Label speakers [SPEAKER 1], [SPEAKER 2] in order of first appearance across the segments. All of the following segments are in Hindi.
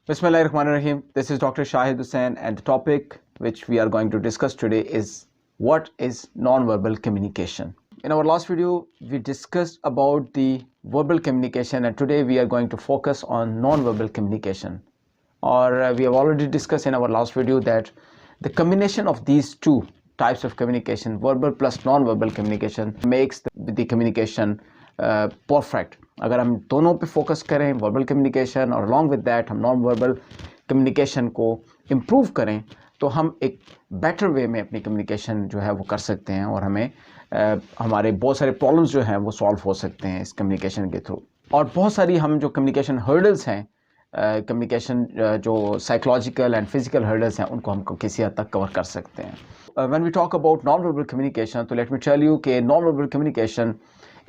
[SPEAKER 1] Bismillahirrahmanirrahim. This is Dr. Shahid Hussain, and the topic which we are going to discuss today is what is non-verbal communication. In our last video, we discussed about the verbal communication, and today we are going to focus on non-verbal communication. Or we have already discussed in our last video that the combination of these two types of communication, verbal plus non-verbal communication, makes the communication perfect. अगर हम दोनों पे फोकस करें, वर्बल कम्युनिकेशन और अलॉन्ग विद दैट हम नॉन वर्बल कम्युनिकेशन को इम्प्रूव करें, तो हम एक बेटर वे में अपनी कम्युनिकेशन जो है वो कर सकते हैं और हमें हमारे बहुत सारे प्रॉब्लम्स जो हैं वो सॉल्व हो सकते हैं इस कम्युनिकेशन के थ्रू. और बहुत सारी हम जो कम्युनिकेशन हर्डल्स हैं, कम्युनिकेशन जो साइकोलॉजिकल एंड फिजिकल हर्डल्स हैं, उनको हम किसी हद तक कवर कर सकते हैं. When we talk about non verbal communication, तो लेट मी टेल यू कि non verbal communication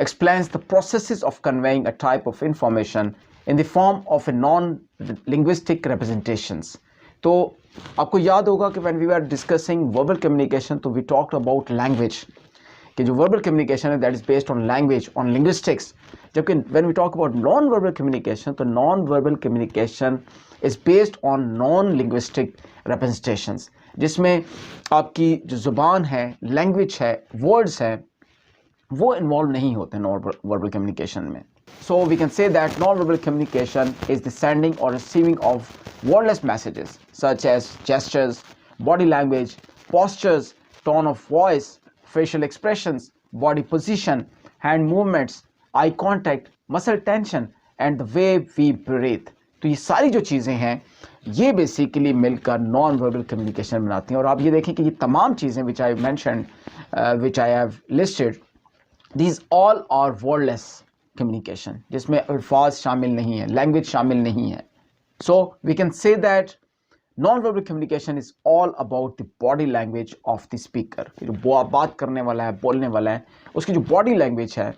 [SPEAKER 1] explains the processes of conveying a type of information in the form of a non-linguistic representations. तो आपको याद होगा कि when we were discussing verbal communication, तो we talked about language, कि जो verbal communication है that is based on language, on linguistics. जबकि when we talk about non-verbal communication, तो non-verbal communication is based on non-linguistic representations, जिसमें आपकी जो ज़ुबान है, language है, words है, वो इन्वॉल्व नहीं होते नॉन वर्बल कम्युनिकेशन में. So we can say that non verbal communication is the sending और receiving of wordless messages such as gestures, body language, postures, tone of voice, facial expressions, body position, hand movements, eye contact, muscle tension and the way we breathe. तो ये सारी जो चीज़ें हैं ये बेसिकली मिलकर नॉन वर्बल कम्युनिकेशन बनाती हैं. और आप ये देखें कि ये तमाम चीज़ें which I mentioned, which I have listed, These all are wordless communication, जिसमें अल्फाज शामिल नहीं है, लैंग्वेज शामिल नहीं है. So we can say that non-verbal communication is all about the body language of the speaker. जो बात करने वाला है, बोलने वाला है, उसकी जो बॉडी लैंग्वेज है,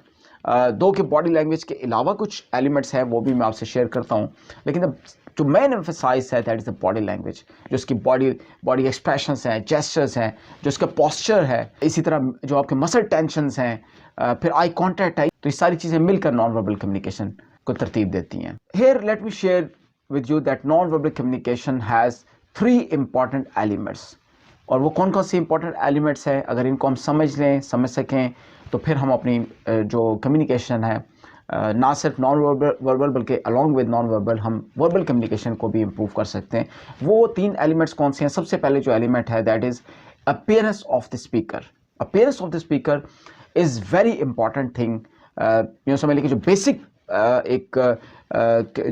[SPEAKER 1] दो के बॉडी लैंग्वेज के अलावा कुछ एलिमेंट्स हैं वो भी मैं आपसे शेयर करता हूँ, लेकिन जो मेन एम्फसाइज है that is the body language. जो उसकी बॉडी एक्सप्रेशंस हैं, जेस्चर्स हैं, जो उसका पोस्चर है, इसी तरह जो आपके मसल टेंशंस हैं, फिर आई कॉन्टैक्ट है, तो ये सारी चीज़ें मिलकर नॉन वर्बल कम्युनिकेशन को तरतीब देती हैं. Here let me share with you that non verbal communication has 3 important elements. और वो कौन कौन से इंपॉर्टेंट एलिमेंट्स हैं, अगर इनको हम समझ सकें, तो फिर हम अपनी जो कम्युनिकेशन है ना सिर्फ नॉन वर्बल बल्कि अलॉन्ग विद नॉन वर्बल हम वर्बल कम्युनिकेशन को भी इम्प्रूव कर सकते हैं. वो 3 एलिमेंट्स कौन से हैं? सबसे पहले जो एलिमेंट है that is appearance of the speaker. Appearance of the speaker is very important thing. यूँ समझ लीजिए कि जो बेसिक एक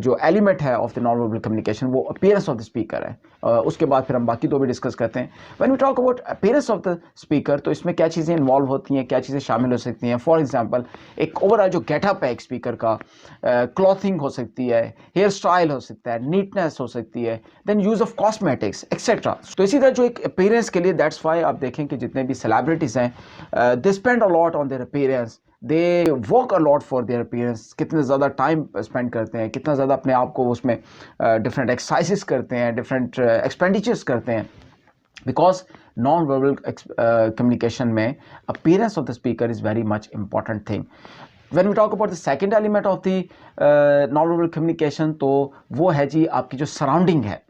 [SPEAKER 1] जो एलिमेंट है of the non verbal communication वो अपीयरेंस ऑफ द स्पीकर है. उसके बाद फिर हम बाकी दो भी डिस्कस करते हैं. When we talk about appearance of the speaker, तो इसमें क्या चीज़ें इन्वॉल्व होती हैं, क्या चीज़ें शामिल हो सकती हैं. फॉर एग्जांपल एक ओवरऑल जो गेटअप है एक स्पीकर का, क्लॉथिंग हो सकती है, हेयर स्टाइल हो सकता है, नीटनेस हो सकती है, then use of cosmetics etcetera. तो इसी तरह जो एक अपीयरेंस के लिए दैट्स वाई आप देखें कि जितने भी सेलिब्रिटीज़ हैं they spend a lot on their appearance, they work a lot for their appearance. कितने ज़्यादा टाइम स्पेंड करते हैं, कितना ज़्यादा अपने आप को उसमें डिफरेंट एक्सरसाइजेस करते हैं, डिफरेंट एक्सपेंडिचर्स करते हैं, बिकॉज नॉन वर्बल कम्युनिकेशन में appearance of the speaker is very much important thing. When we talk about the second element of the non verbal communication, तो वो है जी आपकी जो सराउंडिंग है,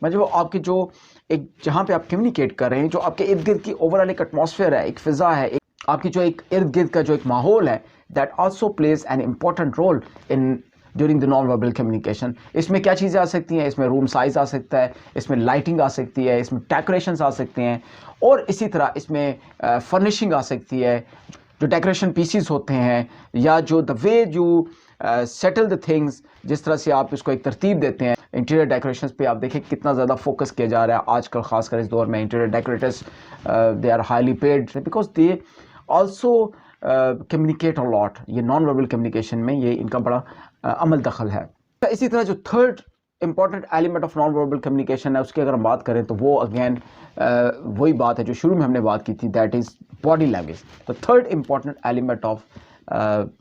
[SPEAKER 1] मतलब आपकी जो एक जहाँ पे आप कम्युनिकेट कर रहे हैं, जो आपके इर्द गिर्द की ओवरऑल एक एटमॉस्फेयर है, एक फ़िज़ा है, आपकी जो एक इर्द गिर्द का जो एक माहौल है, that also plays an important role in during the non verbal communication. इसमें क्या चीज़ें आ सकती हैं? इसमें रूम साइज़ आ सकता है, इसमें लाइटिंग आ सकती है, इसमें डेकोरेशंस आ सकते हैं, और इसी तरह इसमें फर्निशिंग आ सकती है, जो डेकोरेशन पीसीज होते हैं, या जो the way you settle the things, जिस तरह से आप इसको एक तरतीब देते हैं. इंटीरियर डेकोरेशंस पे आप देखें कितना ज़्यादा फोकस किया जा रहा है आजकल, ख़ासकर इस दौर में. Interior decorators they are highly paid because they also communicate a lot. ये नॉन वर्बल कम्युनिकेशन में ये इनका बड़ा अमल दखल है. इसी तरह जो third important element of non verbal communication है, उसकी अगर हम बात करें तो वो अगेन वही बात है जो शुरू में हमने बात की थी, that is body language. The third important element of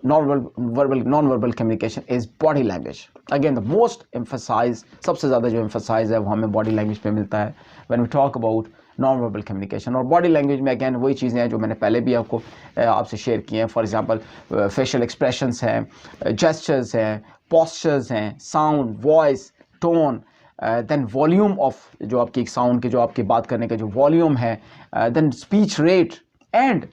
[SPEAKER 1] non verbal communication is body language. Again the most emphasize, सबसे ज़्यादा जो एम्फसाइज है वो हमें बॉडी लैंग्वेज पे मिलता है when we talk about non verbal communication. और बॉडी लैंग्वेज में अगेन वही चीज़ें हैं जो मैंने पहले भी आपसे शेयर की हैं. फॉर एग्जांपल फेशियल एक्सप्रेशंस हैं, जेस्चर्स हैं, पोस्चर्स हैं, sound, voice, tone, then volume of जो आपकी साउंड के जो आपकी बात करने का जो वॉल्यूम है, then speech rate, and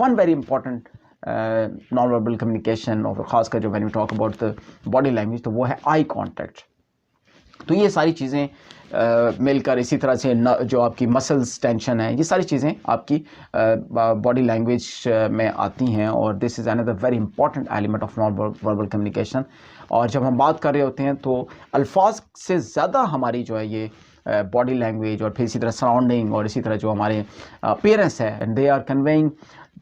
[SPEAKER 1] one very important non verbal communication और ख़ासकर जो when we talk about the body language, तो वो है आई कॉन्टैक्ट। तो ये सारी चीज़ें मिलकर इसी तरह से जो आपकी मसल्स टेंशन है, ये सारी चीज़ें आपकी बॉडी लैंग्वेज में आती हैं, और this is another very important element of non verbal communication. और जब हम बात कर रहे होते हैं तो अल्फाज से ज़्यादा हमारी जो है ये बॉडी लैंग्वेज और फिर इसी तरह सराउंडिंग और इसी तरह जो हमारे पेरेंट्स है, and they are conveying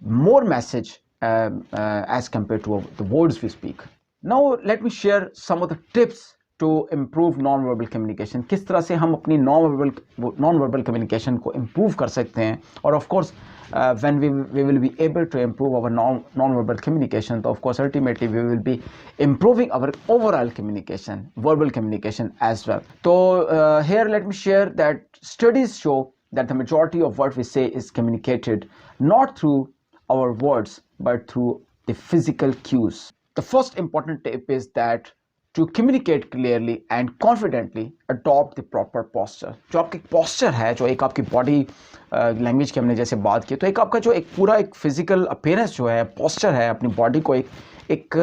[SPEAKER 1] more message as compare to the words we speak. Now let me share some of the tips to improve non verbal communication. किस तरह से हम अपनी नॉन वर्बल कम्युनिकेशन को इम्प्रूव कर सकते हैं, और of course when we will be able to improve our non-verbal communication, so of course ultimately we will be improving our overall communication, verbal communication as well. So here let me share that studies show that the majority of what we say is communicated not through our words but through the physical cues. The first important tip is that to communicate clearly and confidently, adopt the proper posture. जो आपकी posture है, जो एक आपकी body language की हमने जैसे बात की, तो एक आपका जो एक पूरा एक physical appearance जो है, posture है, अपनी body को एक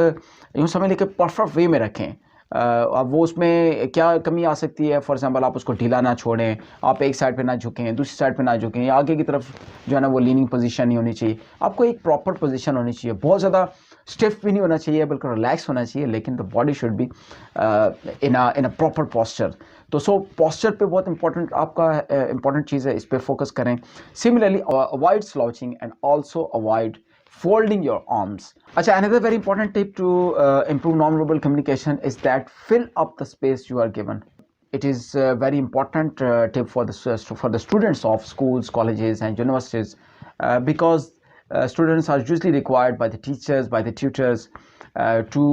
[SPEAKER 1] यूँ समझ लेके परफेक्ट वे में रखें। अब वो उसमें क्या कमी आ सकती है, फॉर एग्जांपल आप उसको ढीला ना छोड़ें, आप एक साइड पे ना झुकें, दूसरी साइड पे ना झुकें, या आगे की तरफ जो है ना वो लीनिंग पोजीशन नहीं होनी चाहिए। आपको एक प्रॉपर पोजीशन होनी चाहिए, बहुत ज़्यादा स्टिफ भी नहीं होना चाहिए, बिल्कुल रिलैक्स होना चाहिए, लेकिन the body should be in a proper posture. तो सो पॉस्चर पे बहुत इंपॉर्टेंट आपका इंपॉर्टेंट चीज़ है, इस पर फोकस करें। Similarly avoid slouching and also avoid folding your arms. Acha, another very important tip to improve non-verbal communication is that fill up the space you are given. It is a very important tip for the students of schools, colleges and universities, because students are usually required by the teachers, by the tutors to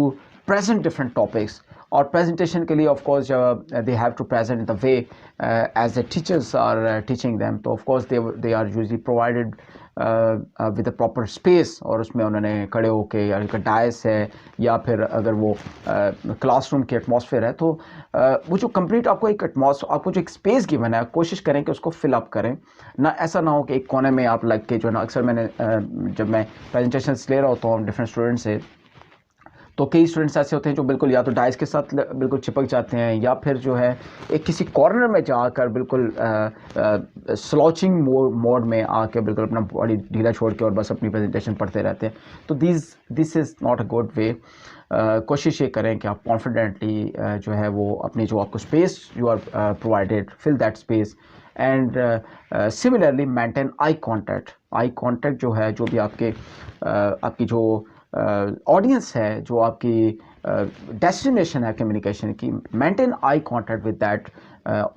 [SPEAKER 1] present different topics. और presentation के लिए of course they have to present in the way as the teachers are teaching them. तो of course they are usually provided with a proper space, और उसमें उन्होंने खड़े होके, या एक डायस है, या फिर अगर वो क्लासरूम के एटमॉस्फेयर है, तो वो जो कंप्लीट आपको आपको जो एक स्पेस गिवन है, कोशिश करें कि उसको फिल अप करें। ना ऐसा ना हो कि एक कोने में आप लग के जो है ना, अक्सर मैंने जब मैं प्रेजेंटेशंस ले रहा होता हूँ डिफरेंट स्टूडेंट से, तो कई स्टूडेंट्स ऐसे होते हैं जो बिल्कुल या तो डाइस के साथ बिल्कुल चिपक जाते हैं, या फिर जो है एक किसी कॉर्नर में जाकर बिल्कुल स्लॉचिंग मोड में आके बिल्कुल अपना बॉडी ढीला छोड़ के और बस अपनी प्रेजेंटेशन पढ़ते रहते हैं। तो this is not a good way. कोशिश ये करें कि आप कॉन्फिडेंटली जो है वो अपनी जो आपको space you are provided, fill that space, and similarly maintain eye contact जो है, जो भी आपकी जो ऑडियंस है, जो आपकी डेस्टिनेशन है कम्युनिकेशन की, maintain eye contact with that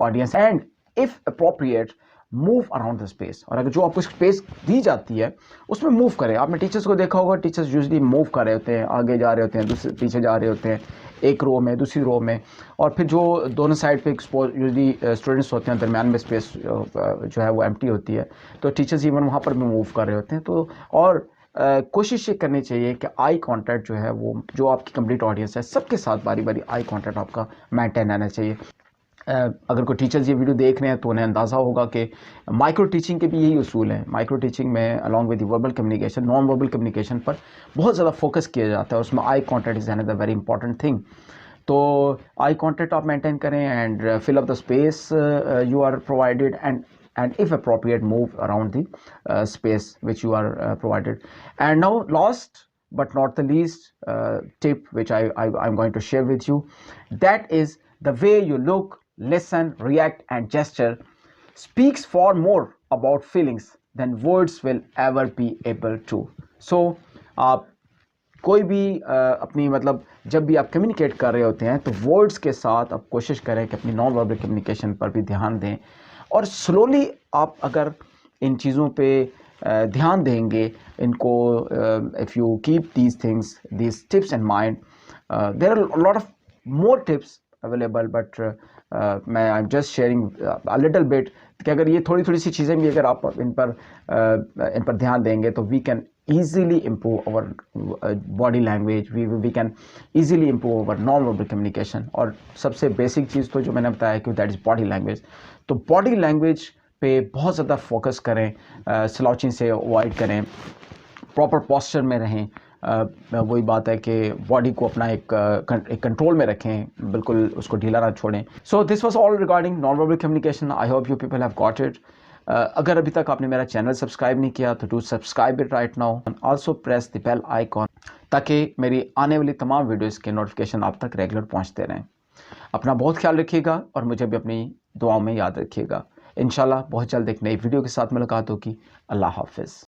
[SPEAKER 1] audience, and if appropriate move around the space. और अगर जो आपको स्पेस दी जाती है उसमें मूव करें। आपने टीचर्स को देखा होगा, टीचर्स यूजुअली मूव कर रहे होते हैं, आगे जा रहे होते हैं, दूसरे पीछे जा रहे होते हैं, एक रो में दूसरी रो में, और फिर जो दोनों साइड पे यूजुअली स्टूडेंट्स होते हैं, दरम्यान में स्पेस जो है वो एम्प्टी होती है, तो टीचर्स इवन वहाँ पर भी मूव कर रहे होते हैं। तो और कोशिश ये करनी चाहिए कि आई कांटेक्ट जो है वो, जो आपकी कंप्लीट ऑडियंस है, सबके साथ बारी बारी आई कांटेक्ट आपका मेंटेन रहना चाहिए। अगर कोई टीचर्स ये वीडियो देख रहे हैं तो उन्हें अंदाज़ा होगा कि माइक्रो टीचिंग के भी यही उसूल हैं। माइक्रो टीचिंग में along with verbal communication, non verbal communication पर बहुत ज़्यादा फोकस किया जाता है, उसमें eye contact is another very important thing. तो आई कांटेक्ट आप मेंटेन करें, and fill up the space you are provided, and if appropriate move around the space which you are provided. And now last but not the least tip which I'm going to share with you, that is the way you look, listen, react and gesture speaks far more about feelings than words will ever be able to. So आप कोई भी अपनी मतलब जब भी आप कम्युनिकेट कर रहे होते हैं, तो वर्ड्स के साथ आप कोशिश करें कि अपनी नॉन वर्बल कम्युनिकेशन पर भी ध्यान दें, और स्लोली आप अगर इन चीज़ों पे ध्यान देंगे, इनको if you keep these things, these tips in mind, there are lot of more tips available, but मैं I am just sharing a little bit कि अगर ये थोड़ी सी चीज़ें भी अगर आप इन पर ध्यान देंगे, तो we can easily improve our body language, we can easily improve our non-verbal communication. और सबसे बेसिक चीज़ तो जो मैंने बताया कि दैट इज़ बॉडी लैंग्वेज. तो बॉडी लैंग्वेज पे बहुत ज़्यादा फोकस करें, स्लाउचिंग से अवॉइड करें, प्रॉपर पॉस्चर में रहें. वही बात है कि बॉडी को अपना एक कंट्रोल में रखें, बिल्कुल उसको ढीला ना छोड़ें. So this was all regarding non verbal communication. I hope you people have got it. अगर अभी तक आपने मेरा चैनल सब्सक्राइब नहीं किया तो do subscribe it right now and also press the bell icon, ताकि मेरी आने वाली तमाम वीडियोस के नोटिफिकेशन आप तक रेगुलर पहुंचते रहें. अपना बहुत ख्याल रखिएगा और मुझे भी अपनी दुआओं में याद रखिएगा. इंशाल्लाह बहुत जल्द एक नई वीडियो के साथ मुलाकात होगी. अल्लाह हाफिज़.